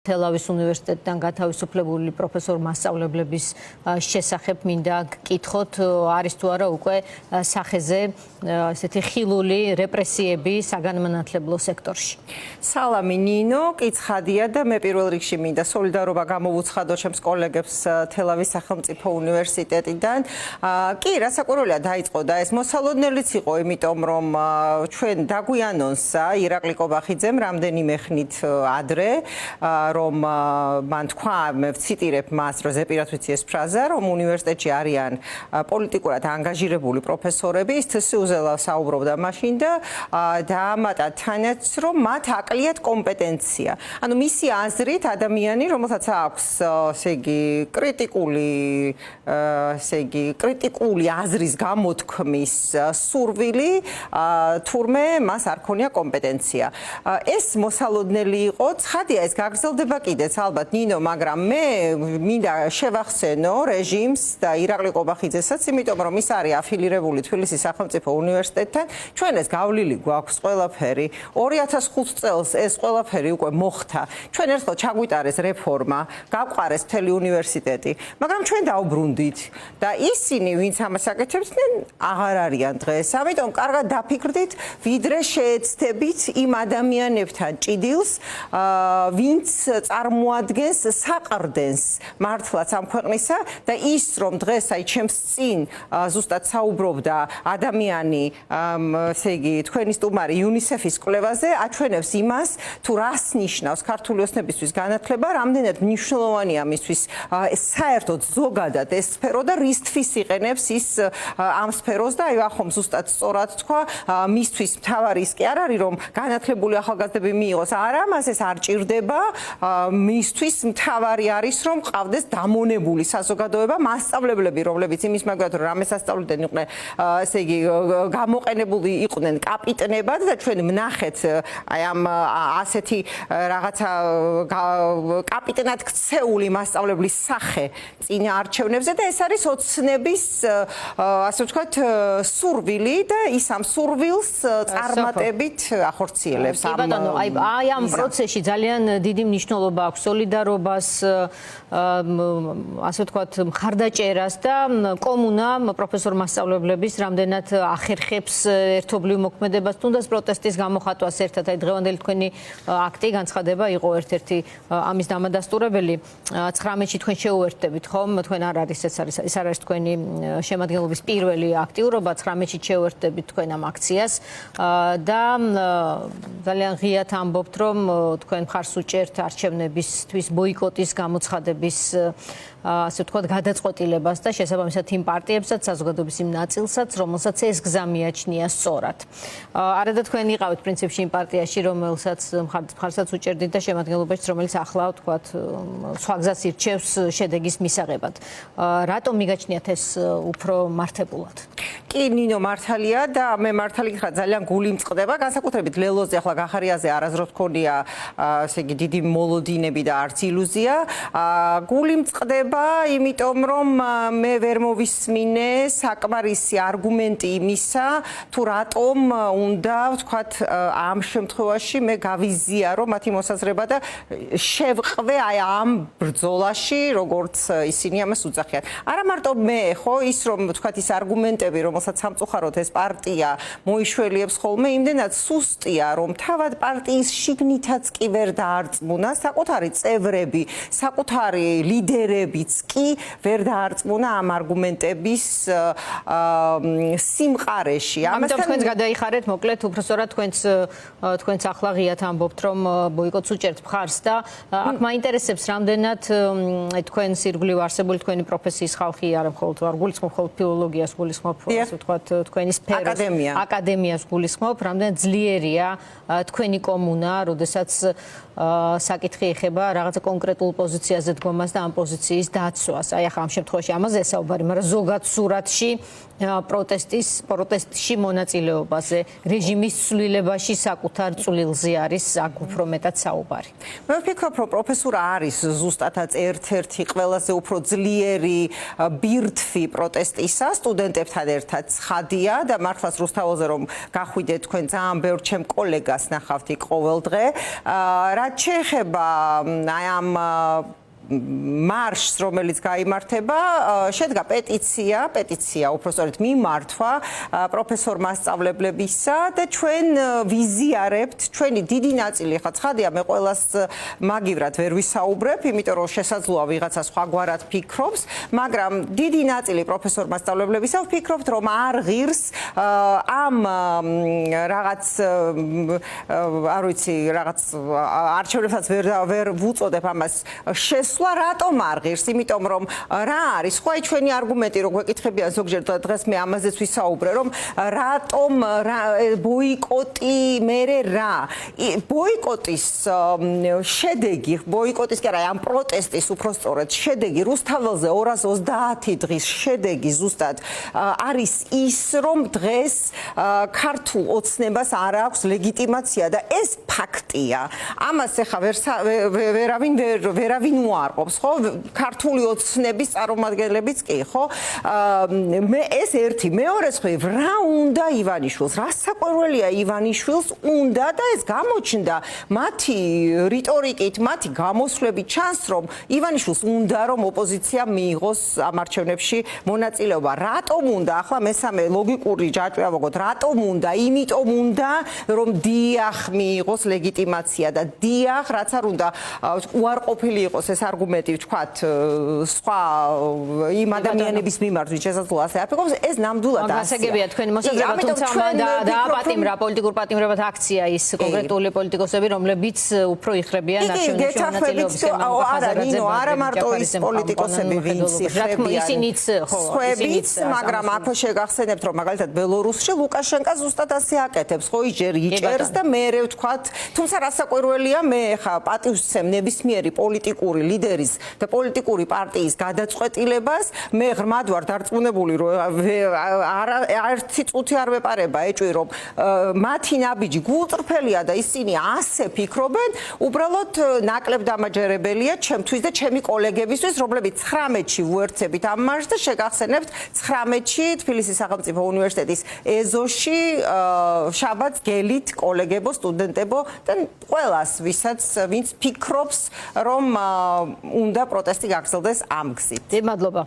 თელავის უნივერსიტეტიდან გათავისუფლებული პროფესორ მასწავლებლების შესახებ მინდა გკითხოთ, არის თუ არა უკვე სახეზე ესეთი ხილული რეპრესიები საგანმანათლებლო სექტორში. სალამი ნინო, კიცხადია და მე პირველ რიგში მინდა სოლიდარობა გამოვუცხადო ჩემს კოლეგებს თელავის სახელმწიფო უნივერსიტეტიდან. კი, რასაკვირველია დაიწყო და ეს მოსალოდნელიც იყო, იმიტომ რომ ჩვენ დაგვიანონსა ირაკლი კობახიძემ რამდენიმე ხნით ადრე, რომ მან თქვა, მე ვციტირებ მას, რომ ზეპირად ვიცი ეს ფრაზა, რომ უნივერსიტეტში არიან პოლიტიკურად ანგაჟირებული პროფესორები, ის თსუზელა საუბრობდა მაშინ და დაამატა თანაც, რომ მათ აკლიათ კომპეტენცია. ანუ მისი აზრით ადამიანი, რომელსაც აქვს, ესე იგი, კრიტიკული აზრის გამოთქმის სურვილი, თურმე მას არ ქონია კომპეტენცია. ეს მოსალოდნელი იყო, ცხადია ეს გაგრძელდება კიდეც ალბათ ნინო, მაგრამ მე მინდა შევახსენო რეჟიმს და ირაკლი კობახიძესაც, იმიტომ რომ ის არის აფილირებული თბილისის სახელმწიფო უნივერსიტეტთან, ჩვენ ეს გავლილი გვაქვს ყველაფერი. 2005 წელს ეს ყველაფერი უკვე მოხდა. ჩვენ ერთხელ ჩაგვიტარეს რეფორმა, გავყარეს მთელი უნივერსიტეტი, მაგრამ ჩვენ დაუბრუნდით და ისინი, ვინც ამას აკეთებდნენ, აღარ არიან დღეს. ამიტომ კარგად დაფიქრდით, ვიდრე შეეცდებით იმ ადამიანებთან ჭიდილს, ვინც წარმოადგენს საყრდენს მართლაც ამ ქვეყნისა და ის რომ დღეს აი ჩემს წინ ზუსტად საუბრობდა ადამიანი, ესე იგი, თქვენი სტუმარი იუნისეფის კვლევაზე აჩვენებს იმას, თუ რას ნიშნავს ქართული ოცნებისთვის განათლება, რამდენად მნიშვნელოვანია მისთვის საერთოდ ზოგადად ეს სფერო და რისთვის იყენებს ის ამ სფეროს და აი ახლა ზუსტად სწორად თქვა, მისთვის მთავარი ის კი არ არის რომ განათლებული ახალგაზრდები მიიღოს, არა, მას ეს არ ჭირდება, მისთვის მთავარი არის რომ ყავდეს დამონებული საზოგადოება, მასწავლებლები, რომლებიც იმის მაგათ რომ რამე სასწავლდნენ იყვნენ, ესე იგი, გამოყენებული იყვნენ კაპიტნებად და ჩვენ ვნახეთ აი ამ ასეთი რაღაცა კაპიტნად ქცეული მასწავლებლის სახე წინა არჩევნებზე და ეს არის ოცნების, ასე ვთქვათ, სურვილი და ის ამ სურვილს წარმატებით ახორციელებს. კი ბატონო, აი ამ პროცესში ძალიან დიდი მნიშვნელობა აქვს სოლიდარობას, ასე ვთქვათ, მხარდაჭერას და კომუნა პროფესორ მასწავლებლების რამდენად ახერხებს ერთობლივ მოქმედებას, თუნდაც პროტესტის გამოხატვას ერთად. აი დღევანდელი თქვენი აქტი განცხადება იყო ერთ-ერთი ამის დამადასტურებელი. 19-ში თქვენ შეუერთდებით, ხომ? თქვენ არ არის ეს არის თქვენი შემადგენლობის პირველი აქტიურობა, 19-ში შეუერთდებით თქვენ ამ აქციას და ძალიან ღიად ამბობთ, რომ თქვენ მხარს უჭერთ არჩევნებისთვის ბოიკოტის გამოცხადების ასე ვთქვათ, გადაწყვეტილებას და შესაბამისად იმ პარტიებსაც, საზოგადოების იმ ნაწილსაც, რომელსაც ეს გზა მიაჩნია სწორად. არადა თქვენ იყავით პრინციპში იმ პარტიაში, რომელსაც მხარსაც უჭერდით და შემადგენლობაში, რომელიც ახლა ვთქვათ, სხვა გზას ირჩევს შედეგის მისაღებად. რატომ მიგაჩნიათ ეს უფრო მართებულად? კი, ნინო, მართალია და მე მართალი გითხრა, ძალიან გული მწყდება, განსაკუთრებით ლელოზე, ახლა გახარიაზე არასდროს მქონია, ესე იგი, დიდი მოლოდინები და არც ილუზია. გული მწყდება, იმიტომ რომ მე ვერ მოვისმინე საკმარისი არგუმენტი იმისა, თუ რატომ უნდა, ვთქვათ, ამ შემთხვევაში მე გავიზიარო მათი მოსაზრება და შევყვე აი ამ ბრძოლაში, როგორც ისინი ამას უძახიან. არა მარტო მე, ხო, ის რომ ვთქვათ, ის არგუმენტები, რომელსაც სამწუხაროდ ეს პარტია მოიშველიებს ხოლმე, იმდენად სუსტია, რომ თავად პარტიის შიგნითაც კი ვერ დაარწმუნა, საკუთარი წევრები, საკუთარი ლიდერებიც კი ვერ დაარწმუნა ამ არგუმენტების სიმყარეში. ამიტომ თქვენს გადაიხარეთ, მოკლედ, უბრალოდ თქვენს ახლა ღიად ამბობთ, რომ ბოიკოტს უჭერთ მხარს და აქ მაინტერესებს, რამდენად თქვენს ირგვლივ არსებული თქვენი პროფესიის ხალხი არ მხოლოდ არ გულისხმობ მხოლოდ ფილოლოგიას, გულისხმობ, ასე ვთქვათ, თქვენი სფეროს, აკადემიას გულისხმობ, რამდენად ძლიერია თქვენი კომუნა, როდესაც საკითხი ეხება რაღაცა კონკრეტულ პოზიციაზე დგომას და ამ პოზიციის დაცვას. აი ახლა ამ შემთხვევაში ამაზე საუბარი, მაგრამ ზოგად სურათში პროტესტში მონაწილეობაზე, რეჟიმის ცვლილებაში საკუთარ წვლილზე არის უფრო მეტად საუბარი. მე ვფიქრობ, რომ პროფესურა არის ზუსტადაც ერთ-ერთი ყველაზე უფრო ძლიერი ბირთვი პროტესტისა სტუდენტებთან ერთად ცხადია და მართლაც რუსთაველზე რომ გახვიდეთ თქვენ ძალიან ბევრ ჩემ კოლეგას ნახავთ იქ ყოველდღე. რაც შეეხება ეხება აი ამ მარშს, რომელიც გაიმართება, შედგა პეტიცია, უпростоრეთ მიმართვა პროფესორ მასწავლებლებისა და ჩვენ ვიზიარებთ, ჩვენი დიდი ნაწილი ხა ცხადია, მე ყველას მაგივრად ვერ ვისაუბრებ, იმიტომ რომ შესაძლოა ვიღაცა სხვაგვარად ფიქრობს, მაგრამ დიდი ნაწილი პროფესორ მასწავლებლებისა ვფიქრობთ, რომ არ ღირს ამ რაღაც არ ვიცი, რაღაც არჩევნებსაც ვერ ვუწოდებ ამას რატომ არ ღირს, იმიტომ რომ რა არის, ხო აი ჩვენი არგუმენტი რო გვეკითხებიან ზოგჯერ დღეს მე ამაზეც ვისაუბრე, რომ რატომ ბოიკოტი მერე რა ბოიკოტის შედეგი, ბოიკოტის კი არა, ამ პროტესტის უпростоრეთ შედეგი რუსთაველზე 230 დღის შედეგი ზუსტად არის ის, რომ დღეს ქართულ ოცნებას არ აქვს ლეგიტიმაცია და ეს ფაქტია. ამას ეხა ვერავინ უარყოფს, ხო? ქართული ოცნების წარმომადგენლებიც კი, ხო? მე ეს ერთი, მეორე მხრივ, რა უნდა ივანიშვილს? რა საყვარველია ივანიშვილს უნდა და ეს გამოჩნდა მათი რიტორიკით, მათი გამოსვლებით ჩანს, რომ ივანიშვილს უნდა რომ ოპოზიცია მიიღოს ამ არჩევნებში მონაწილეობა. რატომ უნდა? ახლა მესამე ლოგიკური ჯაჭვია ვაგოთ, რატომ უნდა? იმიტომ უნდა, რომ დიახ მიიღოს ლეგიტიმაცია და დიახ, რაც არ უნდა უარყოფილი იყოს ეს არგუმენტი ვთქვათ სხვა იმ ადამიანების მიმართ, ვინც შესაძლოა ასე აფიქროს, ეს ნამდვილად ასე. გასაგებია თქვენი მოსაზრება, თუმცა დააპატიმრა პოლიტიკურ პატიმრებად აქცია ის კონკრეტული პოლიტიკოსები, რომლებიც უფრო იხრებიან არჩევნებში მონაწილეობის თემას. არა, ნინო, არა მარტო ის პოლიტიკოსები, ვინც იხრებიან, ისინიც, ხო, ისინიც, მაგრამ აქვე შეგახსენებთ, რომ მაგალითად ბელორუსში ლუკაშენკა ზუსტად ასე აკეთებს, ხო, ის ჯერ იჭერს და მერე ვთქვათ, თუმცა რასაკვირველია, მე ხა პატივს ვცემ ნებისმიერი პოლიტიკური ლიდერის და პოლიტიკური პარტიის გადაწყვეტილებას, მე ღრმად ვარ დარწმუნებული, რომ ერთი წუთი არ ვეპარება ეჭვი, რომ მათი ნაბიჯი გულწრფელია და ისინი ასე ფიქრობენ, უბრალოდ ნაკლებ დამაჯერებელია ჩემთვის და ჩემი კოლეგებისთვის, რომლებიც 19-ში ვუერთდებით ამ მარშს და შეგახსენებთ 19-ში თბილისის სახელმწიფო უნივერსიტეტის ეზოში შაბათს გელით კოლეგებო, სტუდენტებო და ყველას, ვინც ფიქრობს, რომ უნდა პროტესტი გაგრძელდეს ამ გზით. მადლობა.